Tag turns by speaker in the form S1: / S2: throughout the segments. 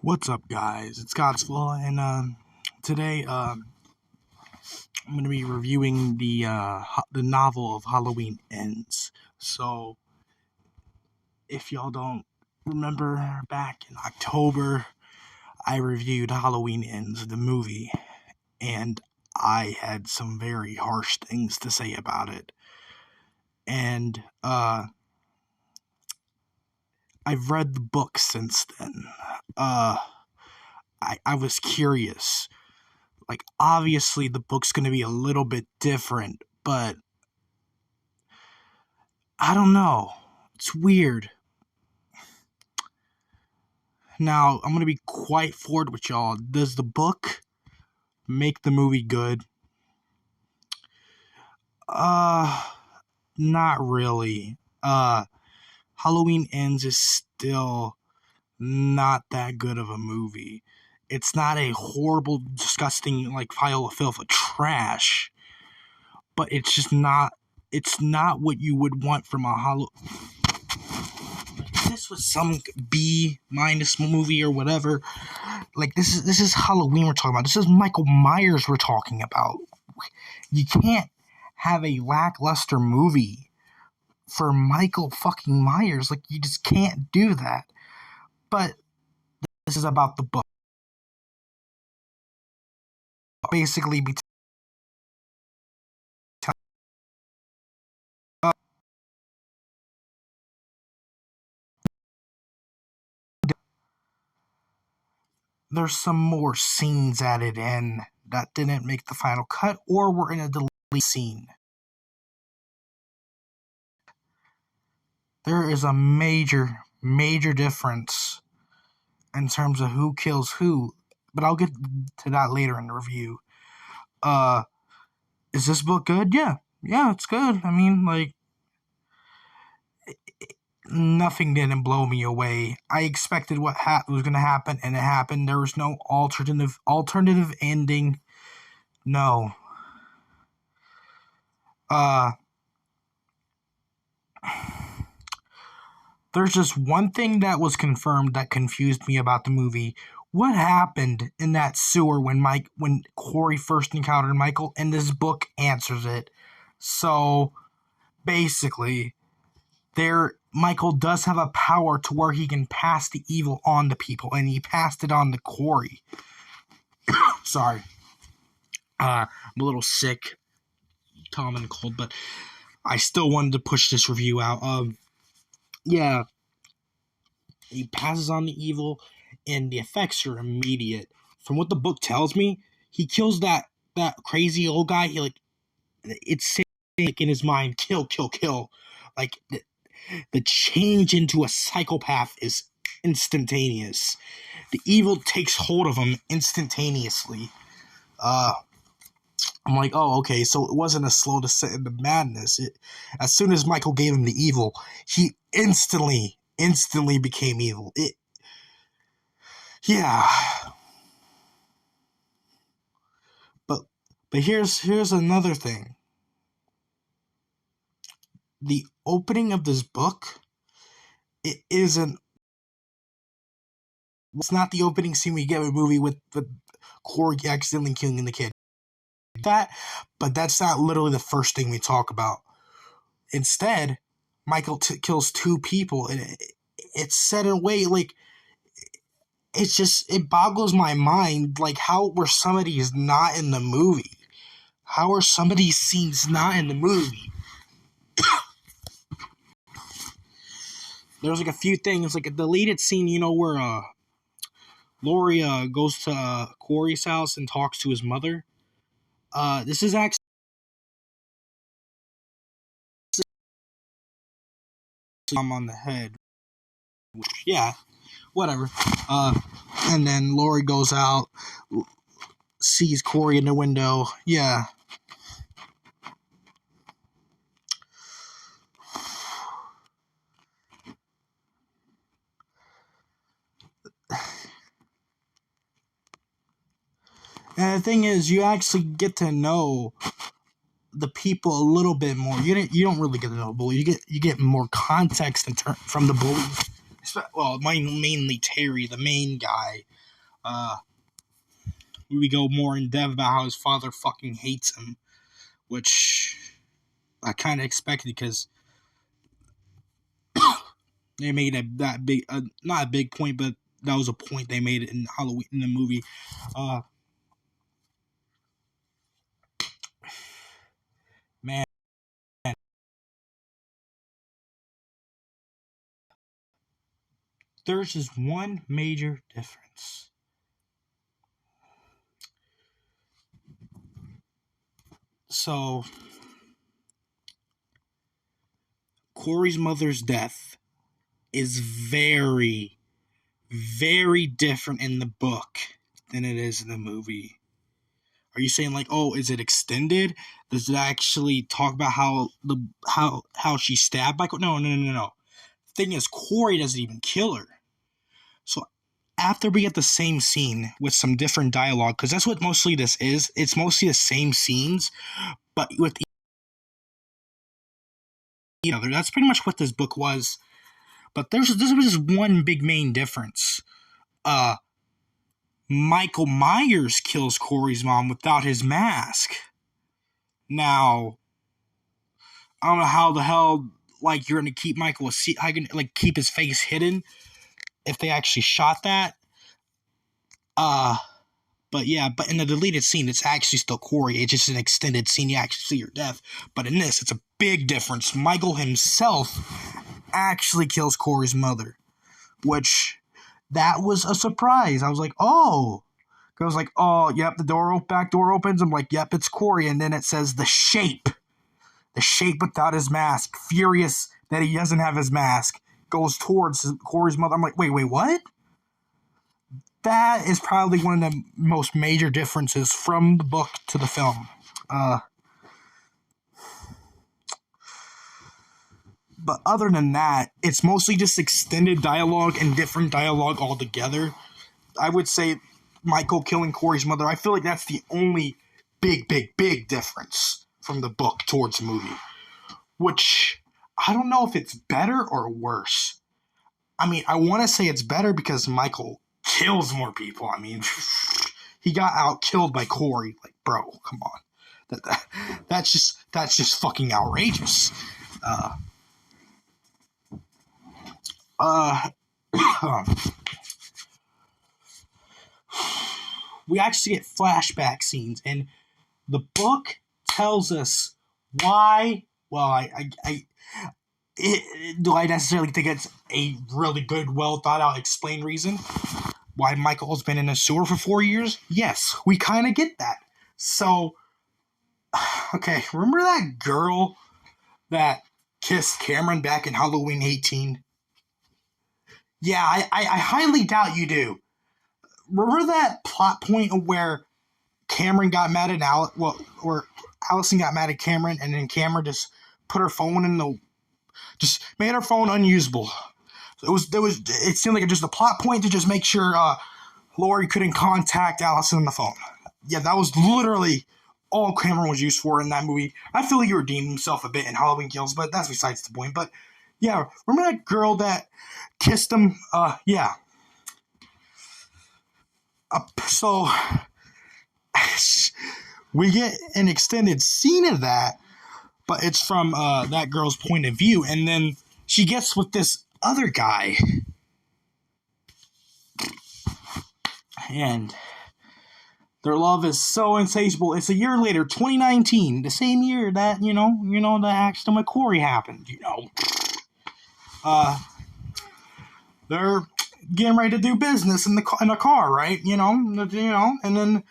S1: What's up, guys? It's Godsfall, and today I'm going to be reviewing the novel of Halloween Ends. So, if y'all don't remember, back in October, I reviewed Halloween Ends, the movie, and I had some very harsh things to say about it. And I've read the book since then. I was curious. Like, obviously, the book's going to be a little bit different, but I don't know. It's weird. Now, I'm going to be quite forward with y'all. Does the book make the movie good? Not really. Halloween Ends is still not that good of a movie. It's not a horrible, disgusting, like, pile of filth of trash, but it's just not, it's not what you would want from a this was some B- movie or whatever. Like, this is Halloween we're talking about. This is Michael Myers we're talking about. You can't have a lackluster movie for Michael fucking Myers. Like, you just can't do that. But this is about the book. Basically, there's some more scenes added in that didn't make the final cut or were in a deleted scene. There is a major difference in terms of who kills who, but I'll get to that later in the review. Is this book good? Yeah, it's good. I mean, like, nothing didn't blow me away. I expected what was going to happen, and it happened. There was no alternative ending. No. There's just one thing that was confirmed that confused me about the movie. What happened in that sewer when Corey first encountered Michael? And this book answers it. So basically, Michael does have a power to where he can pass the evil on to people, and he passed it on to Corey. Sorry. I'm a little sick, Tom and cold, but I still wanted to push this review out. Yeah, he passes on the evil, and the effects are immediate. From what the book tells me, he kills that crazy old guy. It's like in his mind, kill. Like, the change into a psychopath is instantaneous. The evil takes hold of him instantaneously. I'm like, oh, okay, so it wasn't a slow descent into madness. As soon as Michael gave him the evil, he instantly became evil. Yeah. But here's another thing. The opening of this book, it's not the opening scene we get in a movie with Corey accidentally killing the kid. But that's not literally the first thing we talk about. Instead, Michael kills two people, and it's set in a way, like, it boggles my mind. Like, how were some of these not in the movie? How are some of these scenes not in the movie? There's like a few things, like a deleted scene, where Laurie goes to Corey's house and talks to his mother. This is actually I'm on the head. Yeah, whatever. And then Laurie goes out, sees Corey in the window. Yeah. And the thing is, you actually get to know the people a little bit more. You don't really get to know the bully. You get more context from the bully well, mainly Terry, the main guy. We go more in depth about how his father fucking hates him, which I kind of expected because they made that big, not a big point, but that was a point they made in Halloween in the movie. Man, there's just one major difference. So, Corey's mother's death is very, very different in the book than it is in the movie. Are you saying like, oh, is it extended? Does it actually talk about how she stabbed Michael? No. The thing is, Corey doesn't even kill her. So after we get the same scene with some different dialogue, because that's what mostly this is. It's mostly the same scenes, but with each other. That's pretty much what this book was. But there was just one big main difference. Michael Myers kills Corey's mom without his mask. Now, I don't know how the hell like you're gonna keep Michael I can like keep his face hidden if they actually shot that. But in the deleted scene, it's actually still Corey. It's just an extended scene. You actually see her death. But in this, it's a big difference. Michael himself actually kills Corey's mother, which that was a surprise. I was like, oh. I was like, oh, yep, back door opens. I'm like, yep, it's Corey. And then it says the shape without his mask, furious that he doesn't have his mask, goes towards Corey's mother. I'm like, wait, what? That is probably one of the most major differences from the book to the film. But other than that, it's mostly just extended dialogue and different dialogue altogether. I would say Michael killing Corey's mother, I feel like that's the only big difference from the book towards the movie. Which, I don't know if it's better or worse. I mean, I want to say it's better because Michael kills more people. I mean, he got out-killed by Corey. Like, bro, come on. That's just fucking outrageous. We actually get flashback scenes, and the book tells us why. Well, do I necessarily think it's a really good, well thought out, explained reason why Michael's been in a sewer for 4 years? Yes, we kind of get that. So, okay, remember that girl that kissed Cameron back in Halloween 18? Yeah, I highly doubt you do. Remember that plot point where Cameron got mad at where Allison got mad at Cameron, and then Cameron just put her phone just made her phone unusable. It seemed like just a plot point to just make sure Laurie couldn't contact Allison on the phone. Yeah, that was literally all Cameron was used for in that movie. I feel like he redeemed himself a bit in Halloween Kills, but that's besides the point. But yeah, remember that girl that kissed him? Yeah. So we get an extended scene of that, but it's from that girl's point of view, and then she gets with this other guy, and their love is so insatiable. It's a year later, 2019, the same year that the accident with Corey happened. They're getting ready to do business in a car, right? And then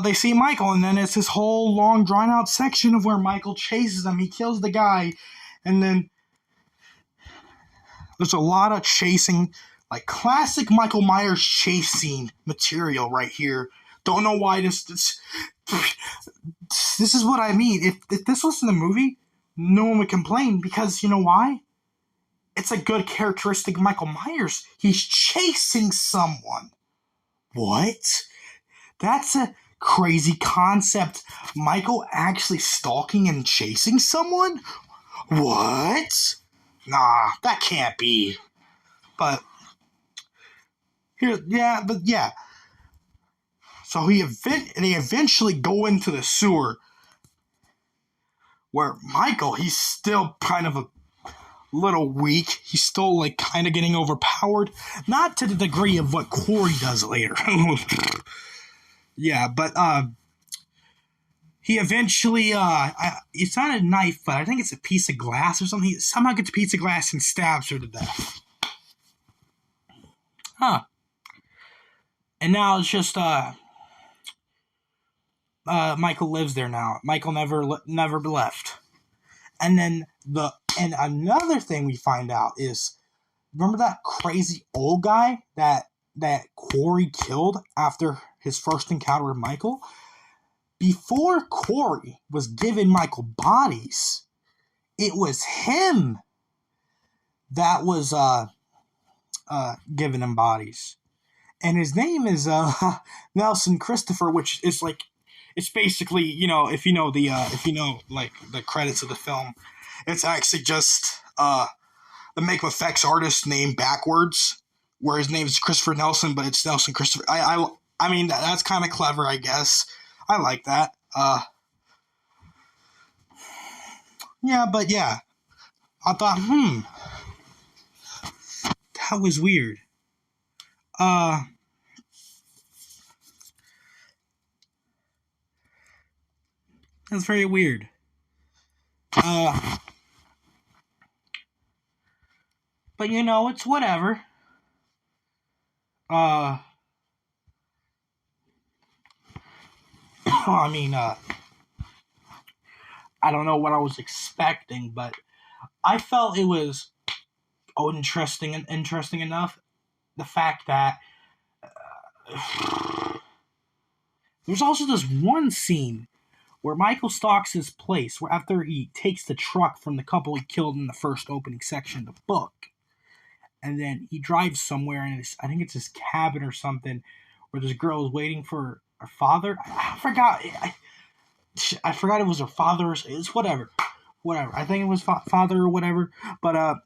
S1: they see Michael, and then it's this whole long, drawn-out section of where Michael chases them. He kills the guy, and then there's a lot of chasing, like classic Michael Myers chase scene material right here. Don't know why this is what I mean. If this was in the movie, no one would complain, because you know why? It's a good characteristic of Michael Myers. He's chasing someone. What? That's a crazy concept. Michael actually stalking and chasing someone? What? Nah, that can't be. But here, yeah, but yeah. So they eventually go into the sewer where Michael, he's still kind of a little weak. He's still like kind of getting overpowered. Not to the degree of what Corey does later. Yeah, but he eventually it's not a knife, but I think it's a piece of glass or something. He somehow gets a piece of glass and stabs her to death. Huh. And now it's just Michael lives there now. Michael never left. And then another thing we find out is, remember that crazy old guy that Corey killed after his first encounter with Michael? Before Corey was giving Michael bodies, it was him that was giving him bodies. And his name is Nelson Christopher, which is like, it's basically, if you know like the credits of the film, it's actually just the makeup effects artist name backwards, where his name is Christopher Nelson, but it's Nelson Christopher. I mean that's kind of clever, I guess. I like that. Yeah, but yeah, I thought, that was weird. That's very weird. But it's whatever. I mean, I don't know what I was expecting, but I felt it was interesting enough. The fact that there's also this one scene where Michael stalks his place, where after he takes the truck from the couple he killed in the first opening section of the book, and then he drives somewhere, and I think it's his cabin or something, where this girl is waiting for her father. I forgot. I forgot it was her father. It's whatever. I think it was father or whatever. But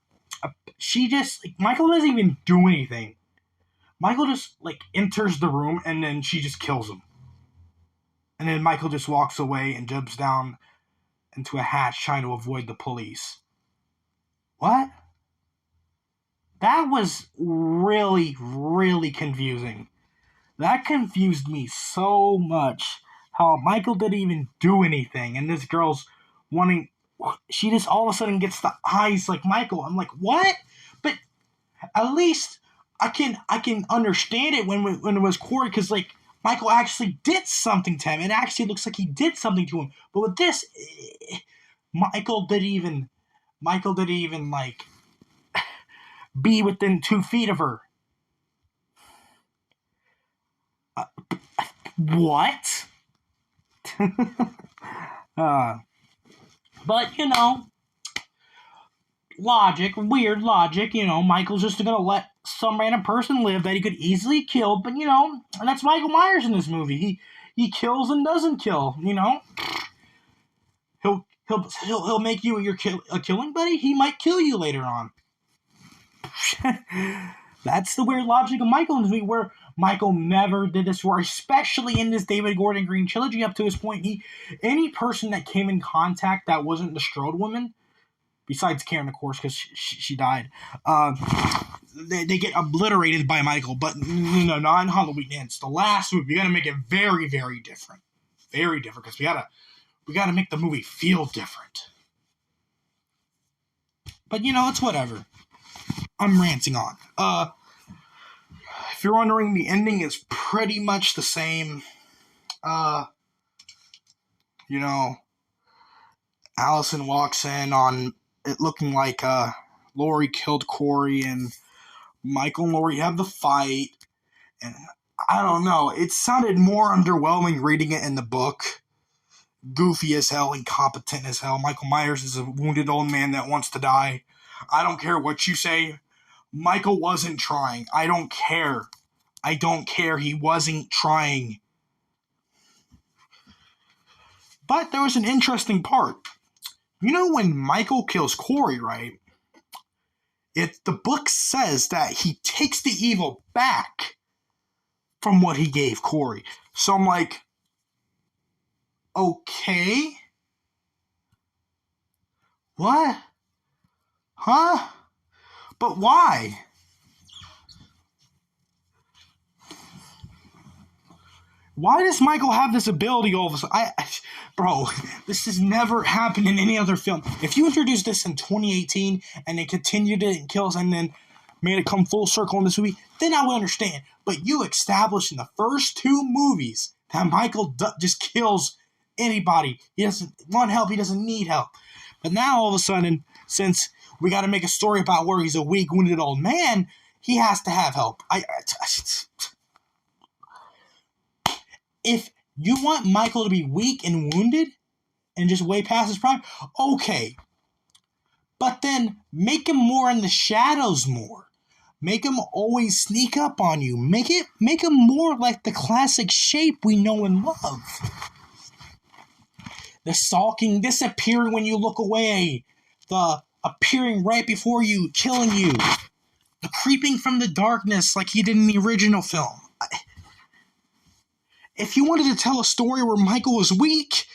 S1: she just, Michael doesn't even do anything. Michael just enters the room, and then she just kills him. And then Michael just walks away and jumps down into a hatch trying to avoid the police. What? That was really, really confusing. That confused me so much. How Michael didn't even do anything, and this girl's wanting. She just all of a sudden gets the eyes like Michael. I'm like, what? But at least I can understand it when it was Corey, because Michael actually did something to him. It actually looks like he did something to him. But with this, Michael didn't even be within 2 feet of her. What? But weird logic. Michael's just gonna let some random person live that he could easily kill. But and that's Michael Myers in this movie. He kills and doesn't kill. He'll make you a killing buddy. He might kill you later on. That's the weird logic of Michael in this movie, where Michael never did this before, especially in this David Gordon Green trilogy. Up to this point, any person that came in contact that wasn't the Strode woman, besides Karen, of course, because she died, they get obliterated by Michael. But no, not in Halloween Ends. The last movie, we got to make it very, very different. Very different, because we gotta make the movie feel different. But it's whatever. I'm ranting on. If you're wondering, the ending is pretty much the same. Allison walks in on it looking like Laurie killed Corey, and Michael and Laurie have the fight. And I don't know, it sounded more underwhelming reading it in the book. Goofy as hell, incompetent as hell. Michael Myers is a wounded old man that wants to die. I don't care what you say. Michael wasn't trying. I don't care. He wasn't trying. But there was an interesting part. When Michael kills Corey, right? The book says that he takes the evil back from what he gave Corey. So I'm like, okay. What? Huh? But why? Why does Michael have this ability all of a sudden? Bro, this has never happened in any other film. If you introduced this in 2018 and they continued it and kills and then made it come full circle in this movie, then I would understand. But you established in the first two movies that Michael just kills anybody. He doesn't want help. He doesn't need help. But now all of a sudden, since we got to make a story about where he's a weak, wounded old man, he has to have help. If you want Michael to be weak and wounded and just way past his prime, okay. But then make him more in the shadows more. Make him always sneak up on you. Make him more like the classic Shape we know and love. The stalking, disappearing when you look away. The appearing right before you, killing you. The creeping from the darkness like he did in the original film. If you wanted to tell a story where Michael was weak,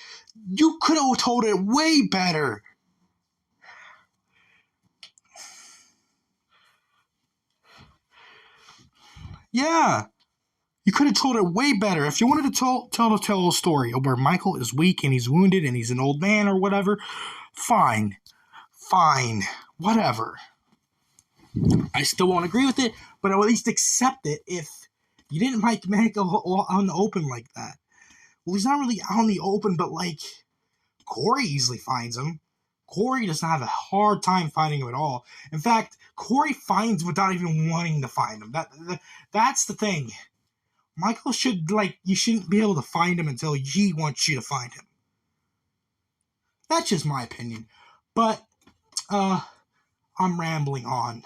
S1: you could have told it way better. Yeah. You could have told it way better. If you wanted to tell a story where Michael is weak and he's wounded and he's an old man or whatever, fine. Fine. Whatever. I still won't agree with it, but I'll at least accept it if you didn't make it on the open like that. Well, he's not really out in the open, but like, Corey easily finds him. Corey does not have a hard time finding him at all. In fact, Corey finds without even wanting to find him. That's the thing. Michael you shouldn't be able to find him until he wants you to find him. That's just my opinion. But, I'm rambling on.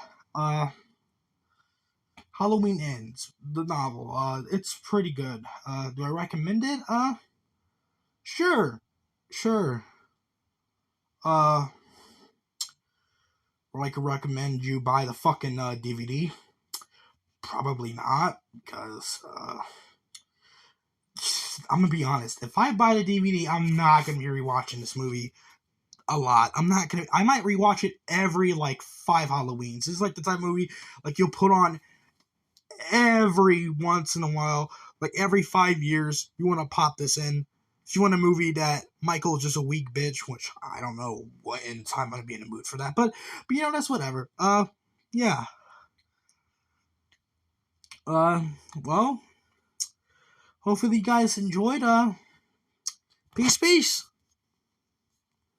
S1: Halloween Ends, the novel. It's pretty good. Do I recommend it? Sure. Or I could recommend you buy the fucking DVD. Probably not, because I'm gonna be honest. If I buy the DVD, I'm not gonna be rewatching this movie a lot. I might rewatch it every 5 Halloweens. This is like the type of movie you'll put on every once in a while, every 5 years. You want to pop this in. If you want a movie that Michael is just a weak bitch, which I don't know what in time I'm gonna be in the mood for that, but that's whatever. Yeah. Well, hopefully you guys enjoyed. Peace.